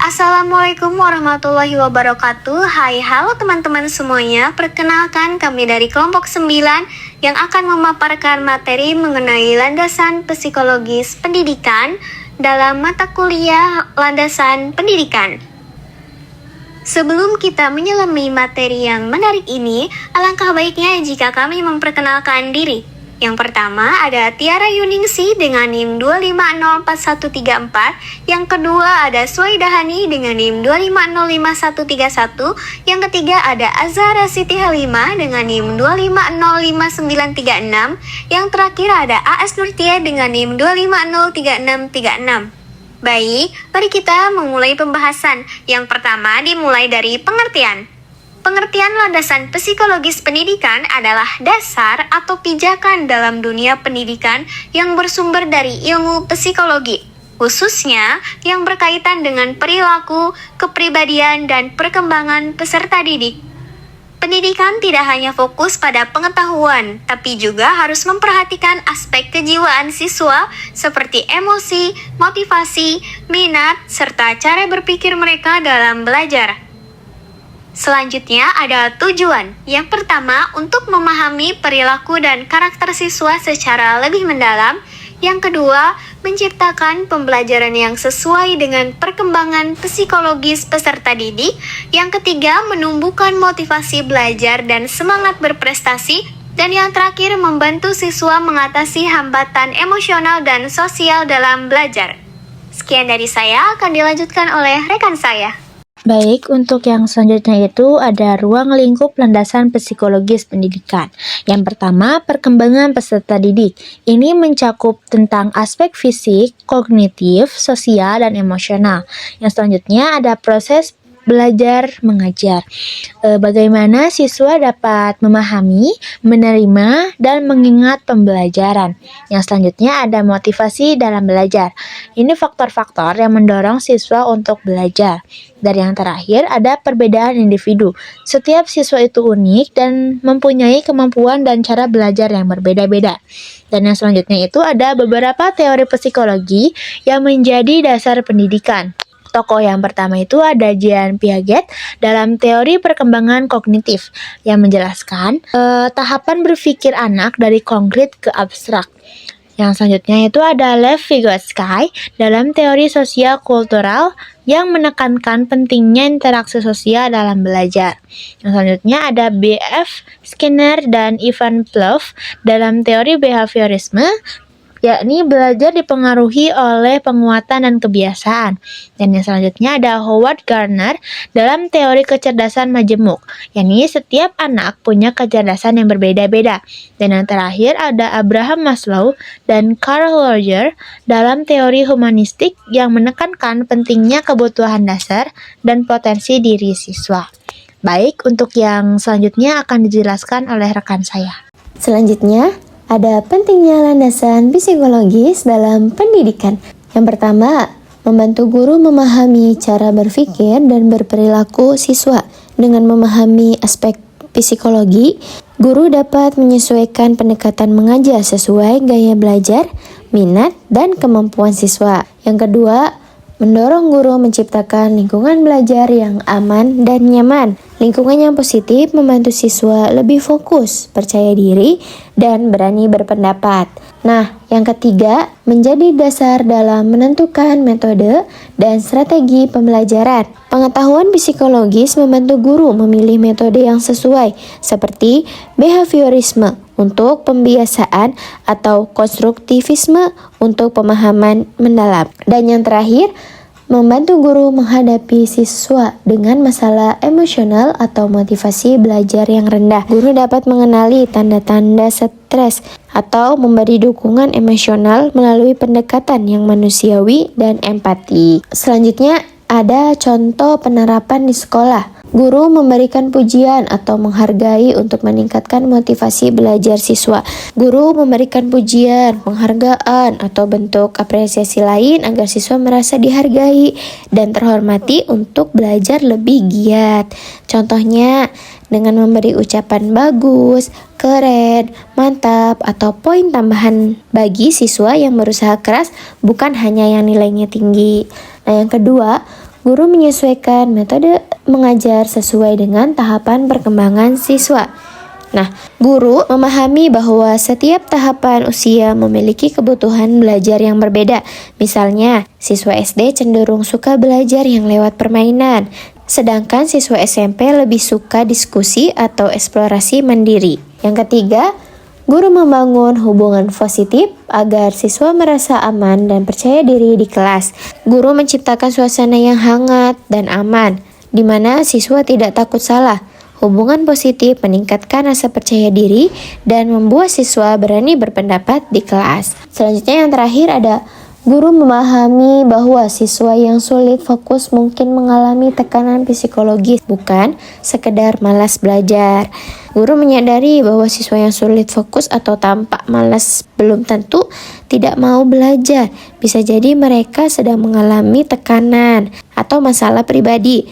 Assalamualaikum warahmatullahi wabarakatuh. Hai, halo teman-teman semuanya. Perkenalkan, kami dari kelompok 9 yang akan memaparkan materi mengenai landasan psikologis pendidikan dalam mata kuliah landasan pendidikan. Sebelum kita menyelami materi yang menarik ini, alangkah baiknya jika kami memperkenalkan diri. Yang pertama ada Tiara Yuningsi dengan NIM 2504134. Yang kedua ada Suaida Hani dengan NIM 2505131. Yang ketiga ada Azhara Siti Halimah dengan NIM 2505936. Yang terakhir ada AS Nurtia dengan NIM 2503636. Baik, mari kita memulai pembahasan. Yang pertama dimulai dari pengertian. Pengertian landasan psikologis pendidikan adalah dasar atau pijakan dalam dunia pendidikan yang bersumber dari ilmu psikologi, khususnya yang berkaitan dengan perilaku, kepribadian, dan perkembangan peserta didik. Pendidikan tidak hanya fokus pada pengetahuan, tapi juga harus memperhatikan aspek kejiwaan siswa seperti emosi, motivasi, minat, serta cara berpikir mereka dalam belajar. Selanjutnya ada tujuan. Yang pertama, untuk memahami perilaku dan karakter siswa secara lebih mendalam. Yang kedua, menciptakan pembelajaran yang sesuai dengan perkembangan psikologis peserta didik. Yang ketiga, menumbuhkan motivasi belajar dan semangat berprestasi. Dan yang terakhir, membantu siswa mengatasi hambatan emosional dan sosial dalam belajar. Sekian dari saya, akan dilanjutkan oleh rekan saya. Baik, untuk yang selanjutnya itu ada ruang lingkup landasan psikologis pendidikan. Yang pertama, perkembangan peserta didik. Ini mencakup tentang aspek fisik, kognitif, sosial, dan emosional. Yang selanjutnya ada proses belajar mengajar. Bagaimana siswa dapat memahami, menerima, dan mengingat pembelajaran. Yang selanjutnya ada motivasi dalam belajar. Ini faktor-faktor yang mendorong siswa untuk belajar. Dan yang terakhir ada perbedaan individu. Setiap siswa itu unik dan mempunyai kemampuan dan cara belajar yang berbeda-beda. Dan yang selanjutnya itu ada beberapa teori psikologi yang menjadi dasar pendidikan. Tokoh yang pertama itu ada Jean Piaget dalam teori perkembangan kognitif yang menjelaskan tahapan berpikir anak dari konkret ke abstrak. Yang selanjutnya itu ada Lev Vygotsky dalam teori sosial kultural yang menekankan pentingnya interaksi sosial dalam belajar. Yang selanjutnya ada B.F. Skinner dan Ivan Pavlov dalam teori behaviorisme, yakni belajar dipengaruhi oleh penguatan dan kebiasaan. Dan yang selanjutnya ada Howard Gardner dalam teori kecerdasan majemuk, yakni setiap anak punya kecerdasan yang berbeda-beda. Dan yang terakhir ada Abraham Maslow dan Carl Rogers dalam teori humanistik yang menekankan pentingnya kebutuhan dasar dan potensi diri siswa. Baik, untuk yang selanjutnya akan dijelaskan oleh rekan saya. Selanjutnya, ada pentingnya landasan psikologis dalam pendidikan. Yang pertama, membantu guru memahami cara berpikir dan berperilaku siswa. Dengan memahami aspek psikologi, guru dapat menyesuaikan pendekatan mengajar sesuai gaya belajar, minat, dan kemampuan siswa. Yang kedua, mendorong guru menciptakan lingkungan belajar yang aman dan nyaman. Lingkungan yang positif membantu siswa lebih fokus, percaya diri, dan berani berpendapat. Nah, yang ketiga, menjadi dasar dalam menentukan metode dan strategi pembelajaran. Pengetahuan psikologis membantu guru memilih metode yang sesuai, seperti behaviorisme untuk pembiasaan atau konstruktivisme untuk pemahaman mendalam. Dan yang terakhir, membantu guru menghadapi siswa dengan masalah emosional atau motivasi belajar yang rendah. Guru dapat mengenali tanda-tanda stres atau memberi dukungan emosional melalui pendekatan yang manusiawi dan empati. Selanjutnya, ada contoh penerapan di sekolah. Guru memberikan pujian atau menghargai untuk meningkatkan motivasi belajar siswa. Guru memberikan pujian, penghargaan, atau bentuk apresiasi lain agar siswa merasa dihargai dan terhormati untuk belajar lebih giat. Contohnya, dengan memberi ucapan bagus, keren, mantap, atau poin tambahan bagi siswa yang berusaha keras, bukan hanya yang nilainya tinggi. Nah, yang kedua, Guru menyesuaikan metode mengajar sesuai dengan tahapan perkembangan siswa. Nah, guru memahami bahwa setiap tahapan usia memiliki kebutuhan belajar yang berbeda. Misalnya, siswa SD cenderung suka belajar yang lewat permainan, sedangkan siswa SMP lebih suka diskusi atau eksplorasi mandiri. Yang ketiga, guru membangun hubungan positif agar siswa merasa aman dan percaya diri di kelas. Guru menciptakan suasana yang hangat dan aman, di mana siswa tidak takut salah. Hubungan positif meningkatkan rasa percaya diri dan membuat siswa berani berpendapat di kelas. Selanjutnya yang terakhir ada guru memahami bahwa siswa yang sulit fokus mungkin mengalami tekanan psikologis, bukan sekedar malas belajar. Guru menyadari bahwa siswa yang sulit fokus atau tampak malas belum tentu tidak mau belajar. Bisa jadi mereka sedang mengalami tekanan atau masalah pribadi.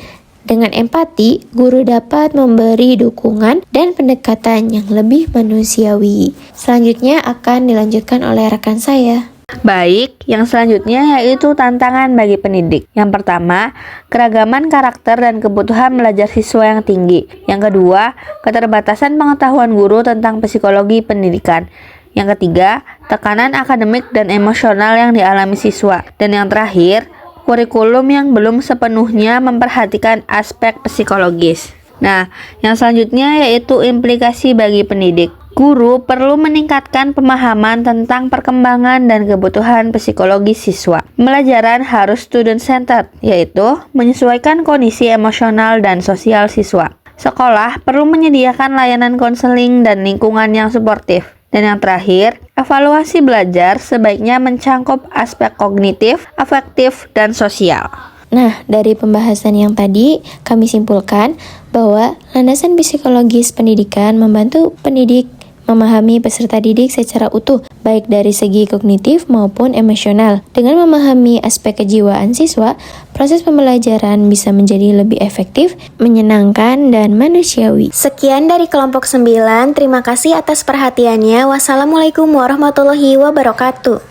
Dengan empati, guru dapat memberi dukungan dan pendekatan yang lebih manusiawi. Selanjutnya akan dilanjutkan oleh rekan saya. Baik, yang selanjutnya yaitu tantangan bagi pendidik. Yang pertama, keragaman karakter dan kebutuhan belajar siswa yang tinggi. Yang kedua, keterbatasan pengetahuan guru tentang psikologi pendidikan. Yang ketiga, tekanan akademik dan emosional yang dialami siswa. Dan yang terakhir, kurikulum yang belum sepenuhnya memperhatikan aspek psikologis. Nah, yang selanjutnya yaitu implikasi bagi pendidik. Guru perlu meningkatkan pemahaman tentang perkembangan dan kebutuhan psikologis siswa. Pembelajaran harus student-centered, yaitu menyesuaikan kondisi emosional dan sosial siswa. Sekolah perlu menyediakan layanan konseling dan lingkungan yang suportif. Dan yang terakhir, evaluasi belajar sebaiknya mencangkup aspek kognitif, afektif, dan sosial. Nah, dari pembahasan yang tadi, kami simpulkan bahwa landasan psikologis pendidikan membantu pendidik memahami peserta didik secara utuh, baik dari segi kognitif maupun emosional. Dengan memahami aspek kejiwaan siswa, proses pembelajaran bisa menjadi lebih efektif, menyenangkan, dan manusiawi. Sekian dari kelompok 9, terima kasih atas perhatiannya. Wassalamualaikum warahmatullahi wabarakatuh.